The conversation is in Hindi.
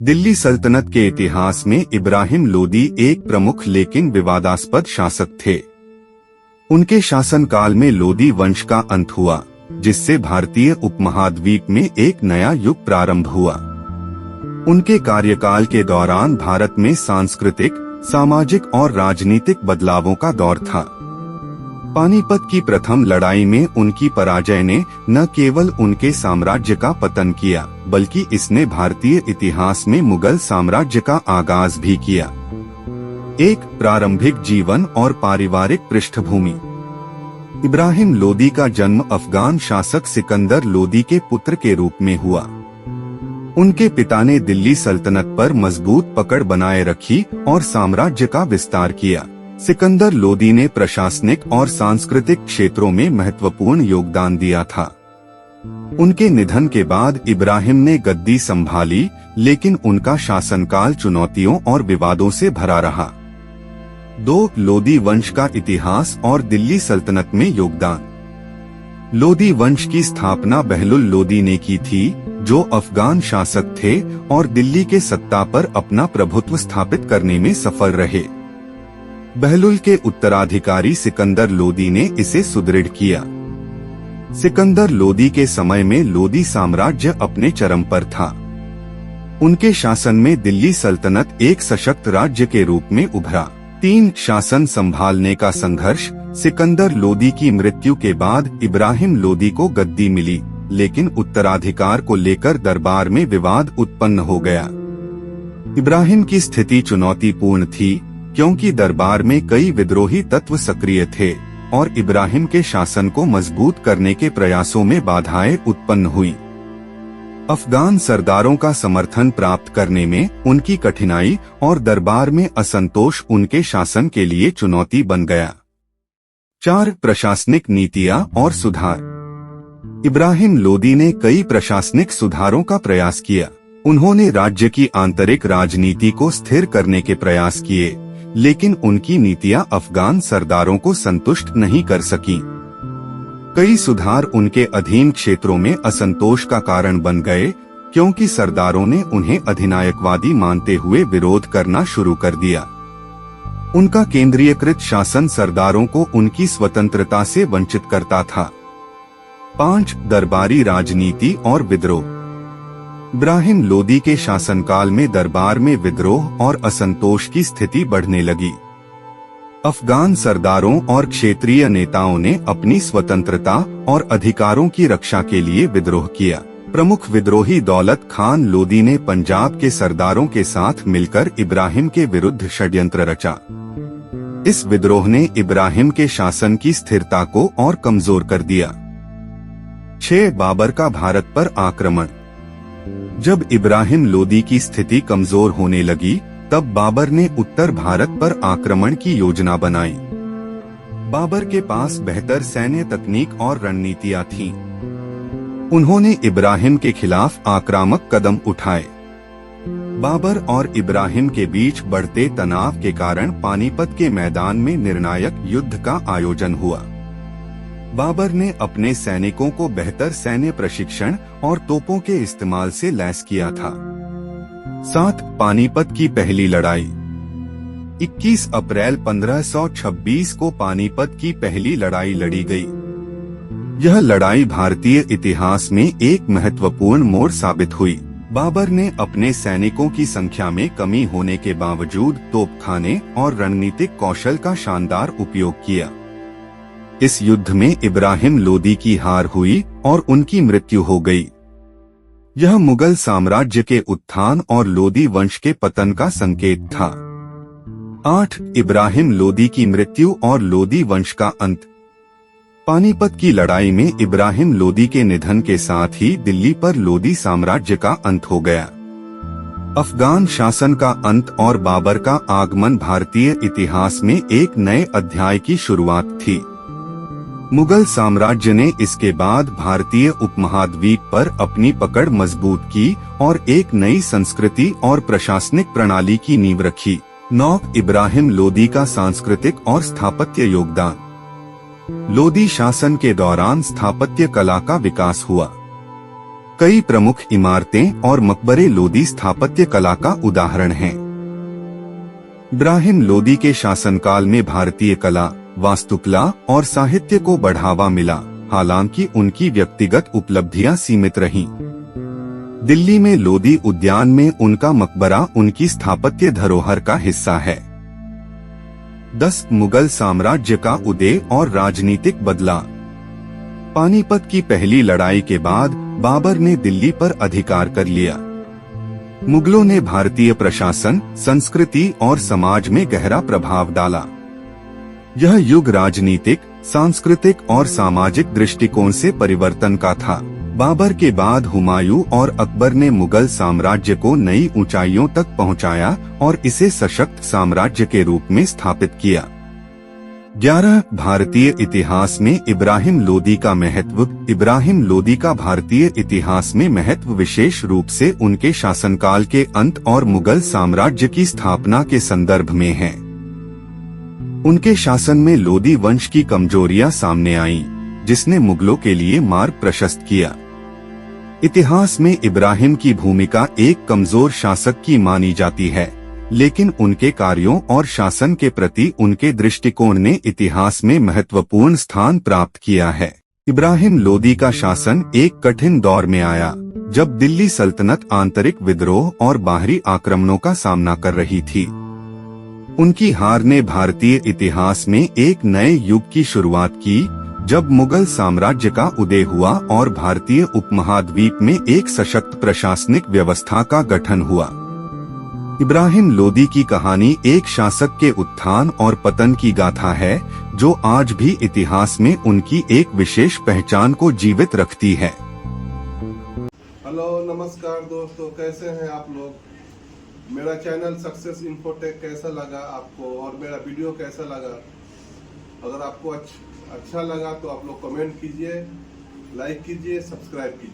दिल्ली सल्तनत के इतिहास में इब्राहिम लोदी एक प्रमुख लेकिन विवादास्पद शासक थे। उनके शासनकाल में लोदी वंश का अंत हुआ, जिससे भारतीय उपमहाद्वीप में एक नया युग प्रारंभ हुआ। उनके कार्यकाल के दौरान भारत में सांस्कृतिक, सामाजिक और राजनीतिक बदलावों का दौर था। पानीपत की प्रथम लड़ाई में उनकी पराजय ने न केवल उनके साम्राज्य का पतन किया, बल्कि इसने भारतीय इतिहास में मुगल साम्राज्य का आगाज भी किया। एक प्रारंभिक जीवन और पारिवारिक पृष्ठभूमि। इब्राहिम लोदी का जन्म अफगान शासक सिकंदर लोदी के पुत्र के रूप में हुआ। उनके पिता ने दिल्ली सल्तनत पर मजबूत पकड़ बनाए रखी और साम्राज्य का विस्तार किया। सिकंदर लोदी ने प्रशासनिक और सांस्कृतिक क्षेत्रों में महत्वपूर्ण योगदान दिया था। उनके निधन के बाद इब्राहिम ने गद्दी संभाली, लेकिन उनका शासनकाल चुनौतियों और विवादों से भरा रहा। 2. लोदी वंश का इतिहास और दिल्ली सल्तनत में योगदान। लोदी वंश की स्थापना बहलुल लोदी ने की थी, जो अफगान शासक थे और दिल्ली के सत्ता पर अपना प्रभुत्व स्थापित करने में सफल रहे। बहलुल के उत्तराधिकारी सिकंदर लोदी ने इसे सुदृढ़ किया। सिकंदर लोदी के समय में लोदी साम्राज्य अपने चरम पर था। उनके शासन में दिल्ली सल्तनत एक सशक्त राज्य के रूप में उभरा। 3. शासन संभालने का संघर्ष। सिकंदर लोदी की मृत्यु के बाद इब्राहिम लोदी को गद्दी मिली, लेकिन उत्तराधिकार को लेकर दरबार में विवाद उत्पन्न हो गया। इब्राहिम की स्थिति चुनौतीपूर्ण थी, क्योंकि दरबार में कई विद्रोही तत्व सक्रिय थे और इब्राहिम के शासन को मजबूत करने के प्रयासों में बाधाएं उत्पन्न हुई। अफगान सरदारों का समर्थन प्राप्त करने में उनकी कठिनाई और दरबार में असंतोष उनके शासन के लिए चुनौती बन गया। 4. प्रशासनिक नीतियां और सुधार। इब्राहिम लोदी ने कई प्रशासनिक सुधारों का प्रयास किया। उन्होंने राज्य की आंतरिक राजनीति को स्थिर करने के प्रयास किए, लेकिन उनकी नीतियां अफगान सरदारों को संतुष्ट नहीं कर सकीं। कई सुधार उनके अधीन क्षेत्रों में असंतोष का कारण बन गए, क्योंकि सरदारों ने उन्हें अधिनायकवादी मानते हुए विरोध करना शुरू कर दिया। उनका केंद्रीयकृत शासन सरदारों को उनकी स्वतंत्रता से वंचित करता था। 5. दरबारी राजनीति और विद्रोह। इब्राहिम लोदी के शासनकाल में दरबार में विद्रोह और असंतोष की स्थिति बढ़ने लगी। अफगान सरदारों और क्षेत्रीय नेताओं ने अपनी स्वतंत्रता और अधिकारों की रक्षा के लिए विद्रोह किया। प्रमुख विद्रोही दौलत खान लोदी ने पंजाब के सरदारों के साथ मिलकर इब्राहिम के विरुद्ध षड्यंत्र रचा। इस विद्रोह ने इब्राहिम के शासन की स्थिरता को और कमजोर कर दिया। 6. बाबर का भारत पर आक्रमण। जब इब्राहिम लोदी की स्थिति कमजोर होने लगी, तब बाबर ने उत्तर भारत पर आक्रमण की योजना बनाई। बाबर के पास बेहतर सैन्य तकनीक और रणनीतियां थीं। उन्होंने इब्राहिम के खिलाफ आक्रामक कदम उठाए। बाबर और इब्राहिम के बीच बढ़ते तनाव के कारण पानीपत के मैदान में निर्णायक युद्ध का आयोजन हुआ। बाबर ने अपने सैनिकों को बेहतर सैन्य प्रशिक्षण और तोपों के इस्तेमाल से लैस किया था। 7. पानीपत की पहली लड़ाई। 21 अप्रैल 1526 को पानीपत की पहली लड़ाई लड़ी गई। यह लड़ाई भारतीय इतिहास में एक महत्वपूर्ण मोड़ साबित हुई। बाबर ने अपने सैनिकों की संख्या में कमी होने के बावजूद तोपखाने और रणनीतिक कौशल का शानदार उपयोग किया। इस युद्ध में इब्राहिम लोदी की हार हुई और उनकी मृत्यु हो गई। यह मुगल साम्राज्य के उत्थान और लोदी वंश के पतन का संकेत था। 8. इब्राहिम लोदी की मृत्यु और लोदी वंश का अंत। पानीपत की लड़ाई में इब्राहिम लोदी के निधन के साथ ही दिल्ली पर लोदी साम्राज्य का अंत हो गया। अफगान शासन का अंत और बाबर का आगमन भारतीय इतिहास में एक नए अध्याय की शुरुआत थी। मुगल साम्राज्य ने इसके बाद भारतीय उपमहाद्वीप पर अपनी पकड़ मजबूत की और एक नई संस्कृति और प्रशासनिक प्रणाली की नींव रखी। 9. इब्राहिम लोदी का सांस्कृतिक और स्थापत्य योगदान। लोदी शासन के दौरान स्थापत्य कला का विकास हुआ। कई प्रमुख इमारतें और मकबरे लोदी स्थापत्य कला का उदाहरण हैं। इब्राहिम लोदी के शासनकाल में भारतीय कला, वास्तुकला और साहित्य को बढ़ावा मिला, हालांकि उनकी व्यक्तिगत उपलब्धियां सीमित रहीं। दिल्ली में लोदी उद्यान में उनका मकबरा उनकी स्थापत्य धरोहर का हिस्सा है। 10 मुगल साम्राज्य का उदय और राजनीतिक बदलाव। पानीपत की पहली लड़ाई के बाद बाबर ने दिल्ली पर अधिकार कर लिया। मुगलों ने भारतीय प्रशासन, संस्कृति और समाज में गहरा प्रभाव डाला। यह युग राजनीतिक, सांस्कृतिक और सामाजिक दृष्टिकोण से परिवर्तन का था। बाबर के बाद हुमायूं और अकबर ने मुगल साम्राज्य को नई ऊंचाइयों तक पहुंचाया और इसे सशक्त साम्राज्य के रूप में स्थापित किया। 11 भारतीय इतिहास में इब्राहिम लोदी का महत्व। इब्राहिम लोदी का भारतीय इतिहास में महत्व विशेष रूप से उनके शासनकाल के अंत और मुगल साम्राज्य की स्थापना के संदर्भ में है। उनके शासन में लोदी वंश की कमजोरियां सामने आईं, जिसने मुगलों के लिए मार्ग प्रशस्त किया। इतिहास में इब्राहिम की भूमिका एक कमजोर शासक की मानी जाती है, लेकिन उनके कार्यों और शासन के प्रति उनके दृष्टिकोण ने इतिहास में महत्वपूर्ण स्थान प्राप्त किया है। इब्राहिम लोदी का शासन एक कठिन दौर में आया, जब दिल्ली सल्तनत आंतरिक विद्रोह और बाहरी आक्रमणों का सामना कर रही थी। उनकी हार ने भारतीय इतिहास में एक नए युग की शुरुआत की, जब मुगल साम्राज्य का उदय हुआ और भारतीय उपमहाद्वीप में एक सशक्त प्रशासनिक व्यवस्था का गठन हुआ। इब्राहिम लोदी की कहानी एक शासक के उत्थान और पतन की गाथा है, जो आज भी इतिहास में उनकी एक विशेष पहचान को जीवित रखती है। हेलो, नमस्कार दोस्तों, कैसे हैं आप लोग। मेरा चैनल सक्सेस इन्फोटेक कैसा लगा आपको और मेरा वीडियो कैसा लगा। अगर आपको अच्छा लगा तो आप लोग कमेंट कीजिए, लाइक कीजिए, सब्सक्राइब कीजिए।